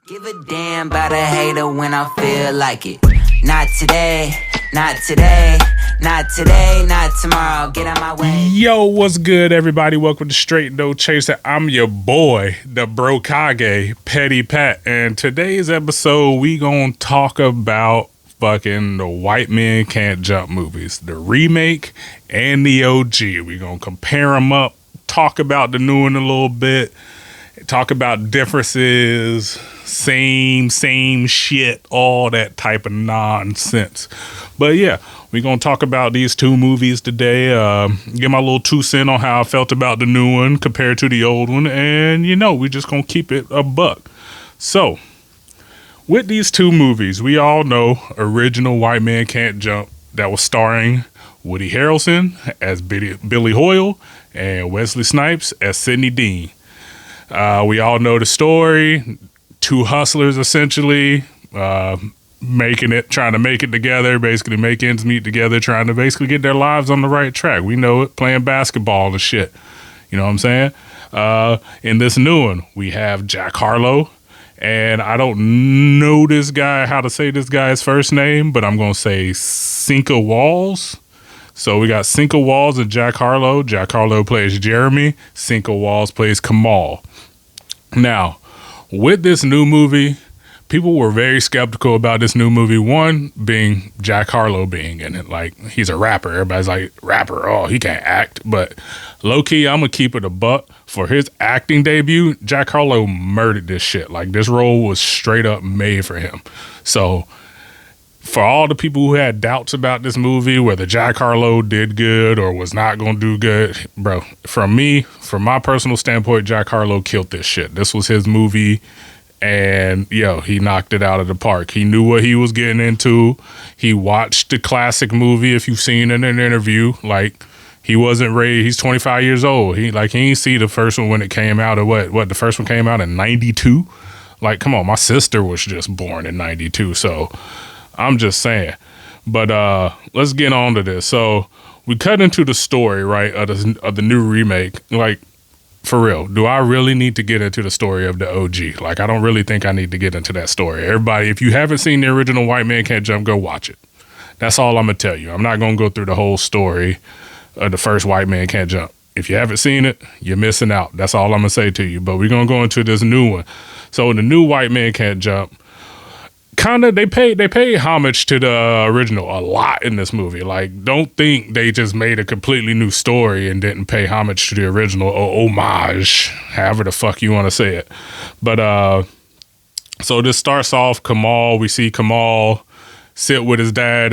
Give a damn about a hater when I feel like it. Not today, not today, not today, not tomorrow. Get out my way. Yo, what's good, everybody? Welcome to Straight No Chaser. I'm your boy, the Bro-Kage, Petty Pat. And today's episode, we gonna talk about fucking the White Men Can't Jump movies. The remake and the OG. We gonna compare them up, talk about the new one a little bit, talk about differences, same shit, all that type of nonsense. But yeah, we're going to talk about these two movies today. Give my little 2 cents on how I felt about the new one compared to the old one. And, we're just going to keep it a buck. So, with these two movies, we all know original White Man Can't Jump that was starring Woody Harrelson as Billy Hoyle and Wesley Snipes as Sidney Dean. We all know the story. Two hustlers, essentially, trying to make it together, basically make ends meet together, trying to basically get their lives on the right track. We know it, playing basketball and shit. You know what I'm saying? In this new one, we have Jack Harlow, and I don't know this guy, how to say this guy's first name, but I'm going to say Sinqua. So we got Sinqua and Jack Harlow. Jack Harlow plays Jeremy. Sinqua plays Kamal. Now, with this new movie, people were very skeptical about this new movie. One being Jack Harlow being in it. Like, he's a rapper. Everybody's like, rapper, oh, he can't act. But low-key, I'm going to keep it a buck. For his acting debut, Jack Harlow murdered this shit. Like, this role was straight up made for him. So, for all the people who had doubts about this movie, whether Jack Harlow did good or was not going to do good, bro, from my personal standpoint, Jack Harlow killed this shit. This was his movie, and, he knocked it out of the park. He knew what he was getting into. He watched the classic movie, if you've seen it in an interview. Like, he wasn't raised, he's 25 years old. He didn't see the first one when it came out, or what, the first one came out in 92? Like, come on, my sister was just born in 92, so I'm just saying. But let's get on to this. So we cut into the story, right, of the new remake. Like, for real, do I really need to get into the story of the OG? Like, I don't really think I need to get into that story. Everybody, if you haven't seen the original White Man Can't Jump, go watch it. That's all I'm going to tell you. I'm not going to go through the whole story of the first White Man Can't Jump. If you haven't seen it, you're missing out. That's all I'm going to say to you. But we're going to go into this new one. So the new White Man Can't Jump, they pay homage to the original a lot in this movie. Like, don't think they just made a completely new story and didn't pay homage to the original, or homage, however the fuck you want to say it. But so this starts off Kamal. We see Kamal sit with his dad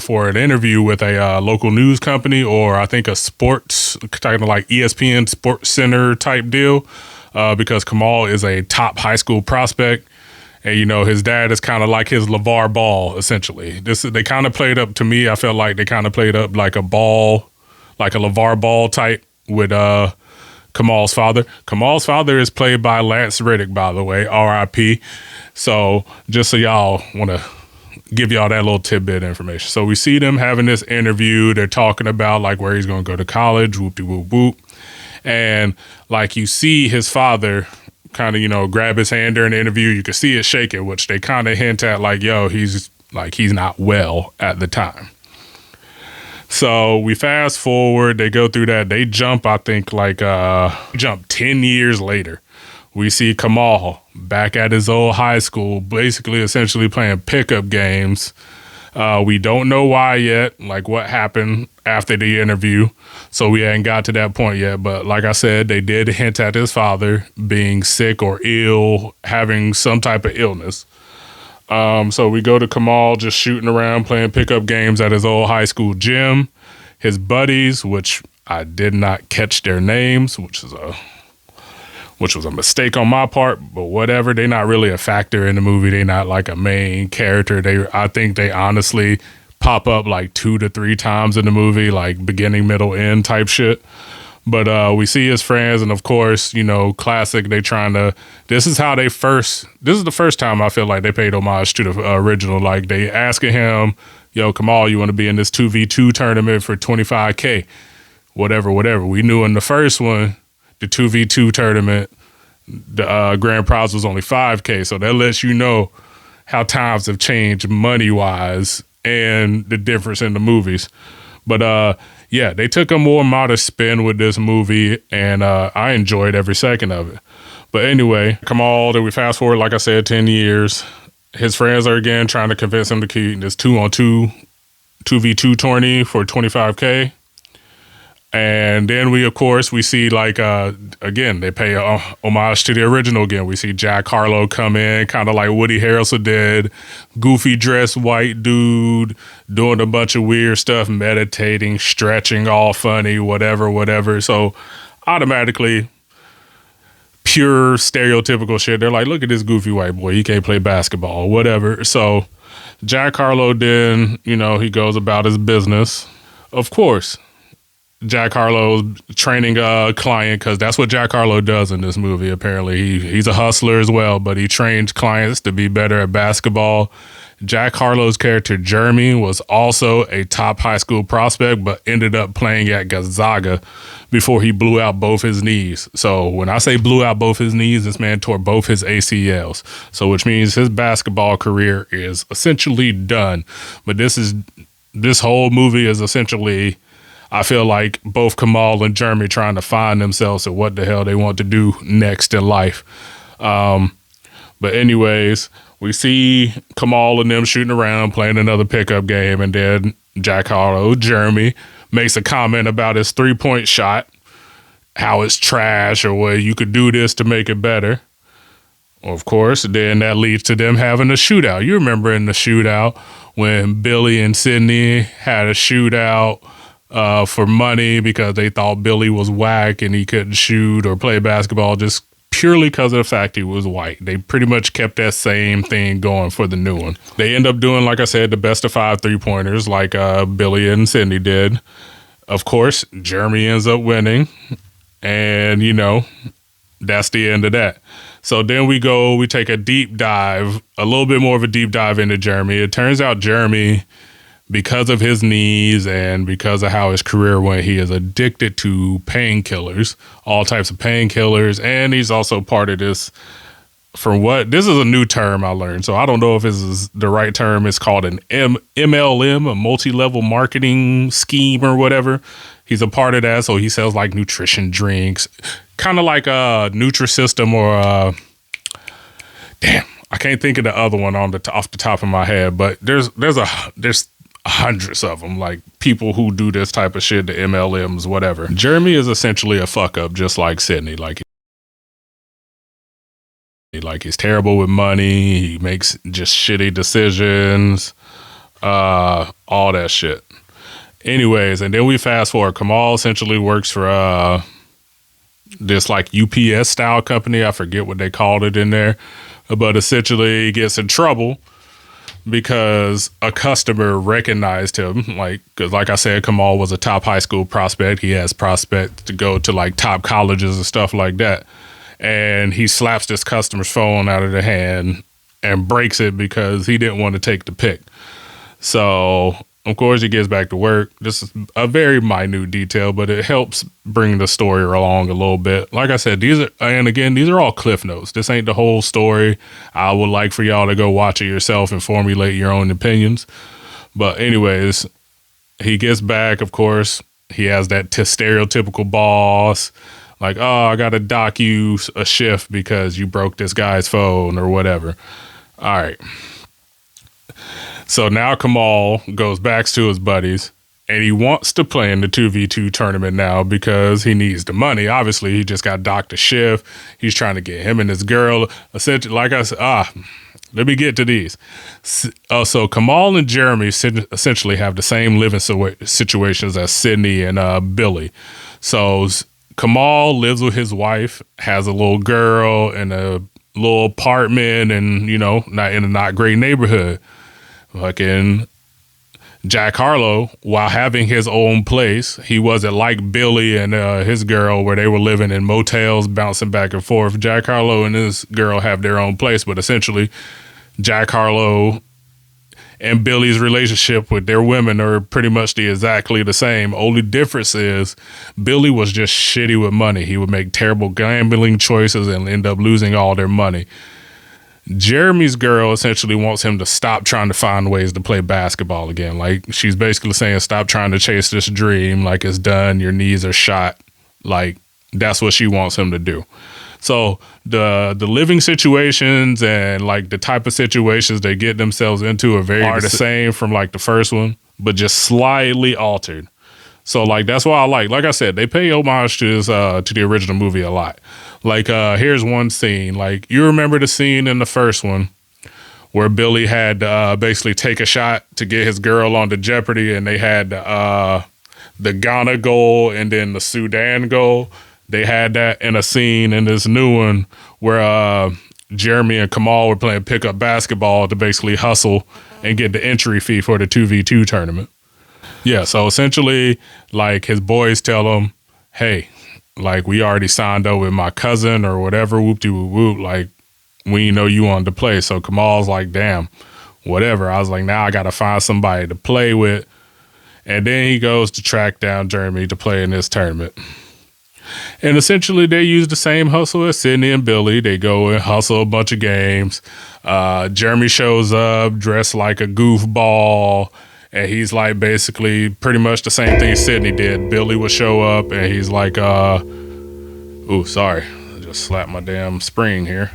for an interview with a local news company, or I think a sports kind of like ESPN Sports Center type deal, because Kamal is a top high school prospect. And, his dad is kind of like his LeVar Ball, essentially. They kind of played up, to me, I felt like they kind of played up like a LeVar Ball type with Kamal's father. Kamal's father is played by Lance Reddick, by the way, R.I.P. So just so y'all want to give y'all that little tidbit information. So we see them having this interview. They're talking about like where he's going to go to college, whoop-de-whoop-whoop. And like you see his father kind of, grab his hand during the interview. You can see it shaking, which they kind of hint at like, he's not well at the time. So we fast forward, they go through that. They jump, I think, jump 10 years later. We see Kamal back at his old high school, basically essentially playing pickup games. We don't know why yet, like what happened after the interview. So we hadn't got to that point yet. But like I said, they did hint at his father being sick or ill, having some type of illness. So we go to Kamal just shooting around, playing pickup games at his old high school gym. His buddies, which I did not catch their names, which was a mistake on my part, but whatever. They're not really a factor in the movie. They're not like a main character. I think they honestly pop up like 2 to 3 times in the movie, like beginning, middle, end type shit. But we see his friends, and of course, classic, this is the first time I feel like they paid homage to the original. Like, they asking him, yo, Kamal, you want to be in this 2v2 tournament for $25K? Whatever. We knew in the first one, the 2v2 tournament, the grand prize was only $5K. So that lets you know how times have changed money wise and the difference in the movies. But yeah, they took a more modest spin with this movie, and I enjoyed every second of it. But anyway, Kamal, then we fast forward, like I said, 10 years. His friends are again trying to convince him to keep this 2v2 tourney for $25K. And then we see like, again, they pay homage to the original again. We see Jack Harlow come in, kind of like Woody Harrelson did, goofy dressed white dude, doing a bunch of weird stuff, meditating, stretching, all funny, whatever. So automatically, pure stereotypical shit. They're like, look at this goofy white boy. He can't play basketball, whatever. So Jack Harlow then, he goes about his business. Of course, Jack Harlow's training a client, because that's what Jack Harlow does in this movie. Apparently, he's a hustler as well, but he trains clients to be better at basketball. Jack Harlow's character Jeremy was also a top high school prospect, but ended up playing at Gonzaga before he blew out both his knees. So when I say blew out both his knees, this man tore both his ACLs. So which means his basketball career is essentially done. But this whole movie is essentially, I feel like, both Kamal and Jeremy trying to find themselves and what the hell they want to do next in life. But anyways, we see Kamal and them shooting around, playing another pickup game, and then Jack Harlow, Jeremy, makes a comment about his three-point shot, how it's trash, or well, you could do this to make it better. Of course, then that leads to them having a shootout. You remember in the shootout when Billy and Sydney had a shootout for money because they thought Billy was whack and he couldn't shoot or play basketball just purely because of the fact he was white. They pretty much kept that same thing going for the new one. They end up doing, like I said, the best of 5 3-pointers like Billy and Sydney did. Of course, Jeremy ends up winning, and that's the end of that. So then we take a deep dive, a little bit more of a deep dive into Jeremy. It turns out Jeremy, because of his knees and because of how his career went, he is addicted to painkillers, all types of painkillers. And he's also part of this, this is a new term I learned. So I don't know if this is the right term. It's called an MLM, a multi-level marketing scheme or whatever. He's a part of that. So he sells like nutrition drinks, kind of like a Nutrisystem or damn, I can't think of the other one off the top of my head, but there's hundreds of them, like people who do this type of shit, the MLMs, whatever. Jeremy is essentially a fuck up, just like Sydney. Like he's terrible with money. He makes just shitty decisions, all that shit. Anyways, and then we fast forward. Kamal essentially works for this like UPS style company. I forget what they called it in there, but essentially he gets in trouble because a customer recognized him, because like I said, Kamal was a top high school prospect. He has prospects to go to like top colleges and stuff like that. And he slaps this customer's phone out of the hand and breaks it because he didn't want to take the pic. So, of course, he gets back to work. This is a very minute detail, but it helps bring the story along a little bit. Like I said, these are all cliff notes. This ain't the whole story. I would like for y'all to go watch it yourself and formulate your own opinions. But anyways, he gets back, of course. He has that stereotypical boss. Like, oh, I got to dock you a shift because you broke this guy's phone or whatever. All right. So now Kamal goes back to his buddies and he wants to play in the 2v2 tournament now because he needs the money. Obviously, he just got docked a shift. He's trying to get him and his girl. Essentially, like I said, let me get to these. So Kamal and Jeremy essentially have the same living situations as Sydney and Billy. So Kamal lives with his wife, has a little girl in a little apartment and, not in a not great neighborhood. Fucking Jack Harlow, while having his own place, he wasn't like Billy and his girl where they were living in motels, bouncing back and forth. Jack Harlow and his girl have their own place, but essentially Jack Harlow and Billy's relationship with their women are pretty much exactly the same. Only difference is Billy was just shitty with money. He would make terrible gambling choices and end up losing all their money. Jeremy's girl essentially wants him to stop trying to find ways to play basketball again. Like, she's basically saying, stop trying to chase this dream. Like, it's done. Your knees are shot. Like, that's what she wants him to do. So the living situations and like the type of situations they get themselves into are the same from like the first one, but just slightly altered. So like that's why I like I said, they pay homage to this to the original movie a lot. Like here's one scene. Like, you remember the scene in the first one where Billy had basically take a shot to get his girl onto Jeopardy, and they had the Ghana goal and then the Sudan goal. They had that in a scene in this new one where Jeremy and Kamal were playing pickup basketball to basically hustle and get the entry fee for the 2v2 tournament. Yeah, so essentially, like, his boys tell him, hey, like, we already signed up with my cousin or whatever, whoop-de-whoop-whoop, like, we know you wanted to play. So Kamal's like, damn, whatever. I was like, now I got to find somebody to play with. And then he goes to track down Jeremy to play in this tournament. And essentially, they use the same hustle as Sydney and Billy. They go and hustle a bunch of games. Jeremy shows up dressed like a goofball, and he's like basically pretty much the same thing Sydney did. Billy would show up, and he's like, ooh, sorry, I just slapped my damn spring here.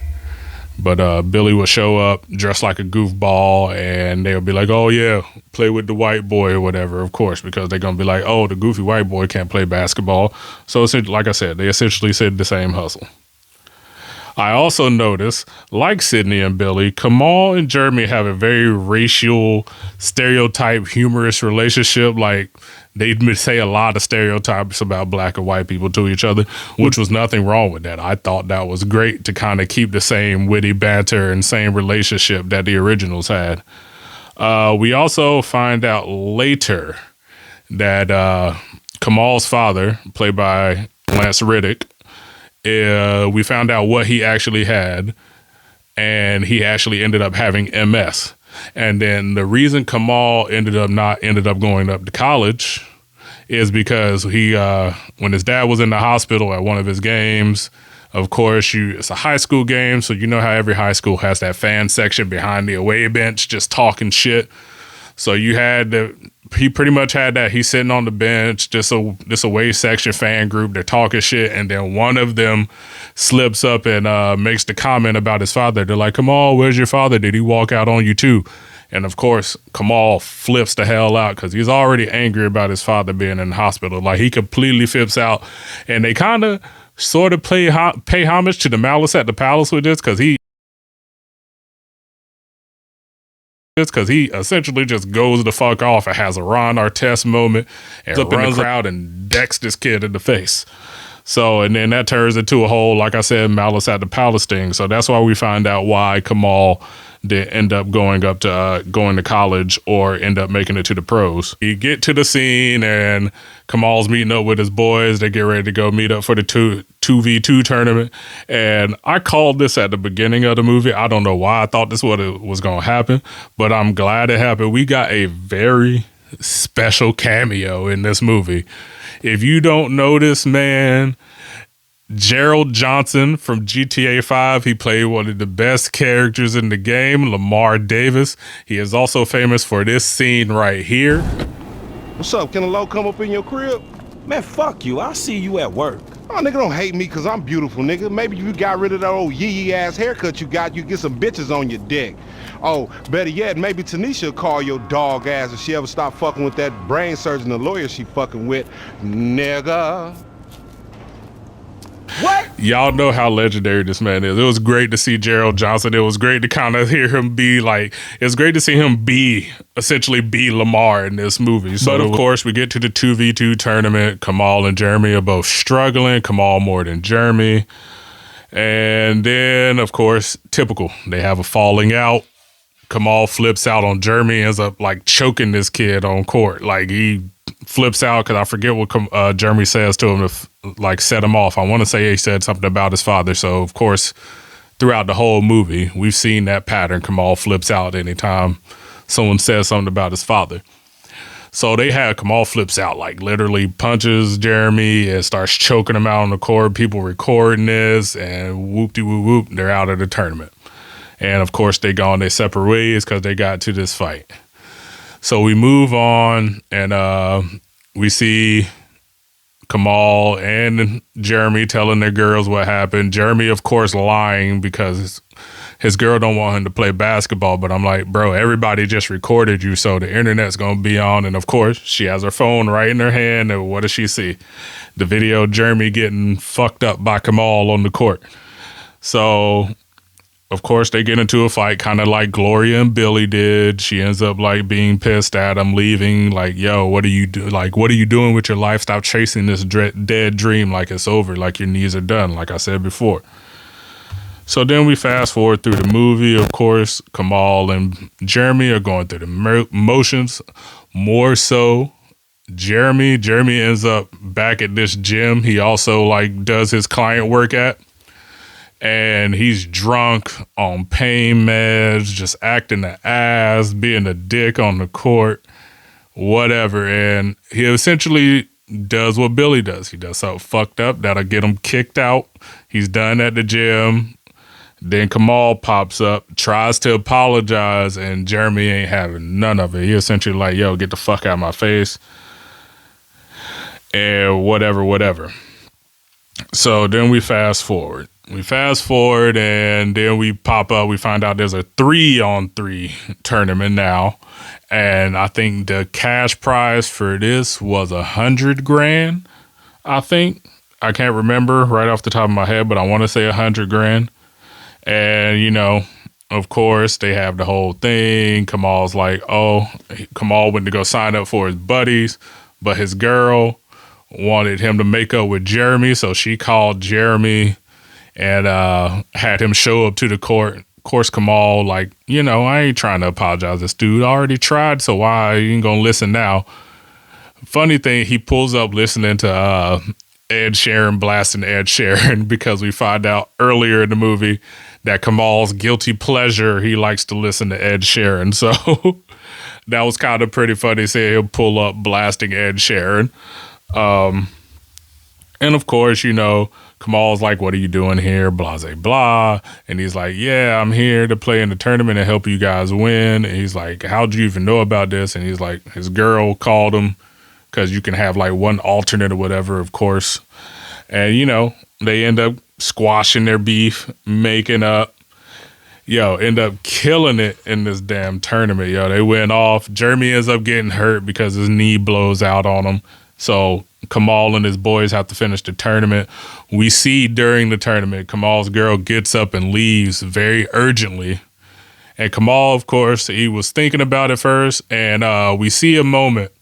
But Billy would show up dressed like a goofball, and they'll be like, oh, yeah, play with the white boy or whatever, of course, because they're going to be like, oh, the goofy white boy can't play basketball. So, like I said, they essentially said the same hustle. I also noticed, like Sydney and Billy, Kamal and Jeremy have a very racial, stereotype, humorous relationship. Like, they say a lot of stereotypes about black and white people to each other, which was nothing wrong with that. I thought that was great to kind of keep the same witty banter and same relationship that the originals had. We also find out later that Kamal's father, played by Lance Reddick, we found out what he actually had, and he actually ended up having MS. And then the reason Kamal ended up going up to college is because he, when his dad was in the hospital at one of his games, of course, it's a high school game, so you know how every high school has that fan section behind the away bench just talking shit. So he pretty much had that. He's sitting on the bench, this away section fan group, they're talking shit, and then one of them slips up and makes the comment about his father. They're like, Kamal, where's your father? Did he walk out on you too? And of course, Kamal flips the hell out because he's already angry about his father being in the hospital. Like, he completely flips out, and they kind of sort of pay homage to the Malice at the Palace with this because he essentially just goes the fuck off and has a Ron Artest moment and runs in the crowd and decks this kid in the face. So, and then that turns into a whole, like I said, Malice at the Palace thing. So that's why we find out why Kamal did end up going to college or end up making it to the pros. You get to the scene and Kamal's meeting up with his boys. They get ready to go meet up for the 2v2 tournament. And I called this at the beginning of the movie. I don't know why I thought this was going to happen, but I'm glad it happened. We got a very special cameo in this movie. If you don't notice, man, Gerald Johnson from GTA 5, he played one of the best characters in the game, Lamar Davis. He is also famous for this scene right here. What's up? Can a low come up in your crib? Man, fuck you. I'll see you at work. Oh, nigga, don't hate me because I'm beautiful, nigga. Maybe you got rid of that old yee-yee-ass haircut you got, you get some bitches on your dick. Oh, better yet, maybe Tanisha will call your dog ass if she ever stop fucking with that brain surgeon, the lawyer she fucking with, nigga. What? Y'all know how legendary this man is. It was great to see Gerald Johnson. It was great to kind of hear him be like, it's great to see him essentially be Lamar in this movie. So, of course, we get to the 2v2 tournament. Kamal and Jeremy are both struggling. Kamal more than Jeremy. And then, of course, typical. They have a falling out. Kamal flips out on Jeremy, ends up like choking this kid on court. Like, he flips out because I forget what Jeremy says to him to like set him off. I want to say he said something about his father. So of course, throughout the whole movie, we've seen that pattern. Kamal flips out anytime someone says something about his father. So they had Kamal flips out, like literally punches Jeremy and starts choking him out on the court. People recording this, and whoop-de-whoop-whoop, they're out of the tournament. And of course, they go on their separate ways because they got to this fight. So we move on, and we see Kamal and Jeremy telling their girls what happened. Jeremy, of course, lying because his girl don't want him to play basketball. But I'm like, bro, everybody just recorded you, so the internet's going to be on. And of course, she has her phone right in her hand. And what does she see? The video of Jeremy getting fucked up by Kamal on the court. So, of course, they get into a fight, kind of like Gloria and Billy did. She ends up like being pissed at him, leaving. Like, yo, what are you do? Like, what are you doing with your life? Stop chasing this dead dream. Like it's over. Like your knees are done. Like I said before. So then we fast forward through the movie. Of course, Kamal and Jeremy are going through the motions. More so, Jeremy ends up back at this gym. He also like does his client work at. And he's drunk on pain meds, just acting the ass, being a dick on the court, whatever. And he essentially does what Billy does. He does something fucked up that'll get him kicked out. He's done at the gym. Then Kamal pops up, tries to apologize, and Jeremy ain't having none of it. He essentially like, yo, get the fuck out of my face. And whatever. So then we fast forward. And then we pop up. We find out there's a 3-on-3 tournament now. And I think the cash prize for this was $100,000, I think. I can't remember right off the top of my head, but I want to say $100,000. And, you know, of course, they have the whole thing. Kamal's like, Kamal went to go sign up for his buddies, but his girl wanted him to make up with Jeremy. So she called Jeremy and had him show up to the court. Of course, Kamal, like, you know, I ain't trying to apologize. This dude already tried, so why you ain't gonna listen now? Funny thing, he pulls up listening to Ed Sheeran, blasting Ed Sheeran, because we find out earlier in the movie that Kamal's guilty pleasure, he likes to listen to Ed Sheeran. So that was kind of pretty funny, seeing him pull up blasting Ed Sheeran. And of course, you know, Kamal's like, what are you doing here? Blah, blah, blah. And he's like, yeah, I'm here to play in the tournament and help you guys win. And he's like, how'd you even know about this? And he's like, his girl called him, because you can have like one alternate or whatever, of course. And, you know, they end up squashing their beef, making up. End up killing it in this damn tournament. They went off. Jeremy ends up getting hurt because his knee blows out on him. So Kamal and his boys have to finish the tournament. We see during the tournament, Kamal's girl gets up and leaves very urgently. And Kamal, of course, he was thinking about it first. And we see a moment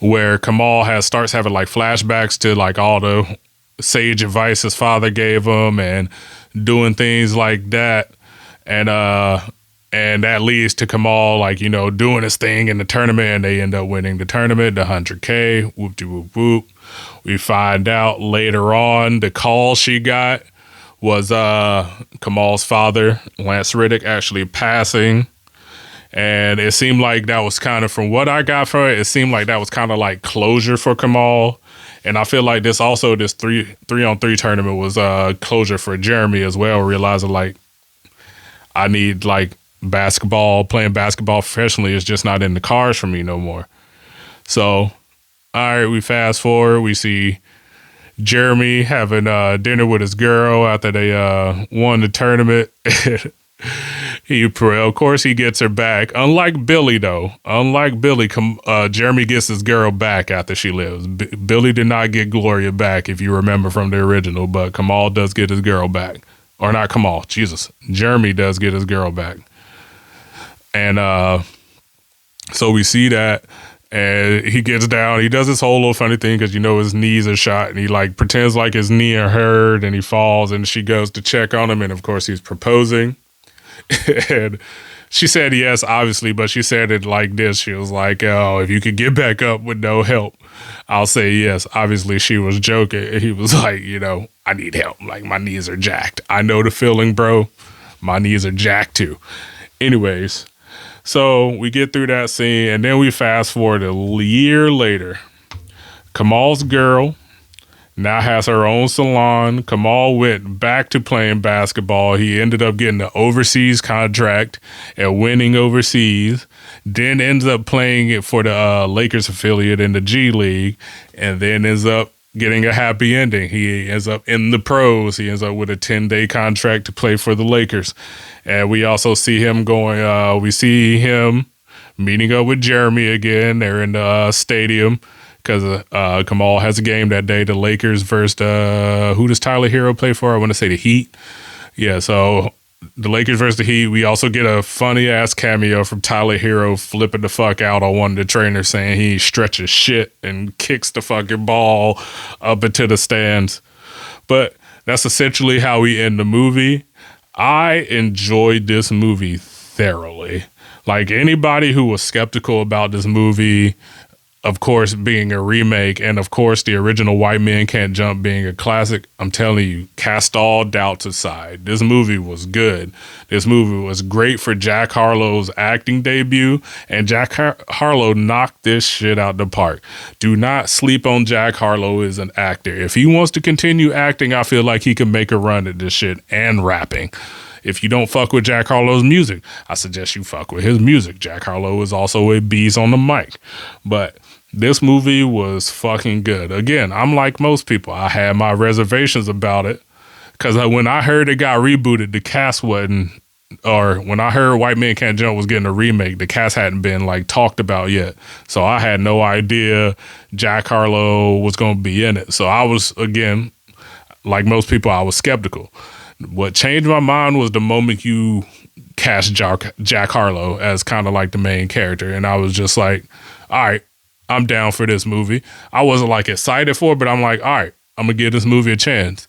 where Kamal starts having like flashbacks to like all the sage advice his father gave him and doing things like that. And that leads to Kamal, like, you know, doing his thing in the tournament, and they end up winning the tournament, the $100K, whoop-de-whoop-whoop. We find out later on the call she got was Kamal's father, Lance Riddick, actually passing. And it seemed like that was kind of, from what I got from it, it seemed like that was kind of like closure for Kamal. And I feel like this 3-on-3 tournament was closure for Jeremy as well, realizing like I need like playing basketball professionally is just not in the cards for me no more. So, all right, we fast forward. We see Jeremy having dinner with his girl after they won the tournament. Of course, he gets her back. Unlike Billy, though. Jeremy gets his girl back after she lives. Billy did not get Gloria back, if you remember from the original, but Kamal does get his girl back. Or not Kamal, Jesus. Jeremy does get his girl back. And so we see that, and he gets down. He does this whole little funny thing because, you know, his knees are shot, and he like pretends like his knee are hurt, and he falls, and she goes to check on him, and of course he's proposing. And she said yes, obviously, but she said it like this. She was like, oh, if you could get back up with no help, I'll say yes. Obviously, she was joking. And he was like, you know, I need help. Like, my knees are jacked. I know the feeling, bro. My knees are jacked too. Anyways, So we get through that scene, and then we fast forward a year later. Kamal's girl now has her own salon. Kamal went back to playing basketball. He ended up getting an overseas contract and winning overseas. Then ends up playing it for the Lakers affiliate in the G League, and then ends up getting a happy ending. He ends up in the pros. He ends up with a 10-day contract to play for the Lakers. And we also see him we see him meeting up with Jeremy again. They're in the stadium because Kamal has a game that day. The Lakers versus who does Tyler Hero play for? I want to say the Heat. Yeah, so the Lakers versus the Heat. We also get a funny ass cameo from Tyler Hero flipping the fuck out on one of the trainers, saying he stretches shit and kicks the fucking ball up into the stands. But that's essentially how we end the movie. I enjoyed this movie thoroughly. Like, anybody who was skeptical about this movie, of course, being a remake, and of course, the original White Men Can't Jump being a classic, I'm telling you, cast all doubts aside. This movie was good. This movie was great for Jack Harlow's acting debut, and Jack Harlow knocked this shit out the park. Do not sleep on Jack Harlow as an actor. If he wants to continue acting, I feel like he can make a run at this shit and rapping. If you don't fuck with Jack Harlow's music, I suggest you fuck with his music. Jack Harlow is also a beast on the mic. But this movie was fucking good. Again, I'm like most people. I had my reservations about it because when I heard it got rebooted, the cast wasn't, or when I heard White Men Can't Jump was getting a remake, the cast hadn't been like talked about yet. So I had no idea Jack Harlow was going to be in it. So I was, again, like most people, I was skeptical. What changed my mind was the moment you cast Jack Harlow as kind of like the main character. And I was just like, all right, I'm down for this movie. I wasn't like excited for it, but I'm like, all right, I'm going to give this movie a chance.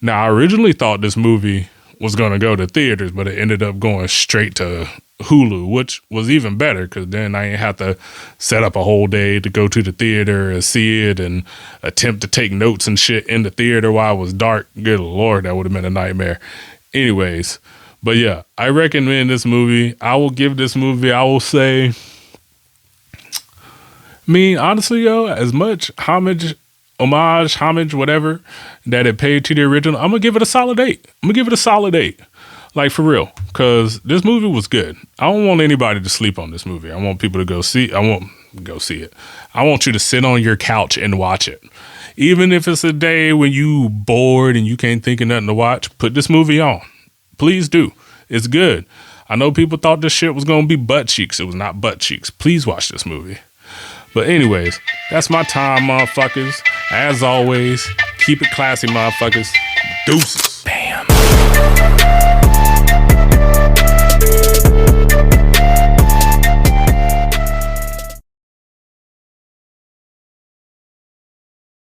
Now, I originally thought this movie was going to go to theaters, but it ended up going straight to Hulu, which was even better because then I didn't have to set up a whole day to go to the theater and see it and attempt to take notes and shit in the theater while it was dark. Good Lord, that would have been a nightmare. Anyways, but yeah, I recommend this movie. I will give this movie, I will say, honestly, yo, as much homage, whatever, that it paid to the original, I'm going to give it a solid 8. Like, for real, because this movie was good. I don't want anybody to sleep on this movie. I want people to go see it. I want you to sit on your couch and watch it. Even if it's a day when you bored and you can't think of nothing to watch, put this movie on. Please do. It's good. I know people thought this shit was going to be butt cheeks. It was not butt cheeks. Please watch this movie. But anyways, that's my time, motherfuckers. As always, keep it classy, motherfuckers. Deuces. Bam.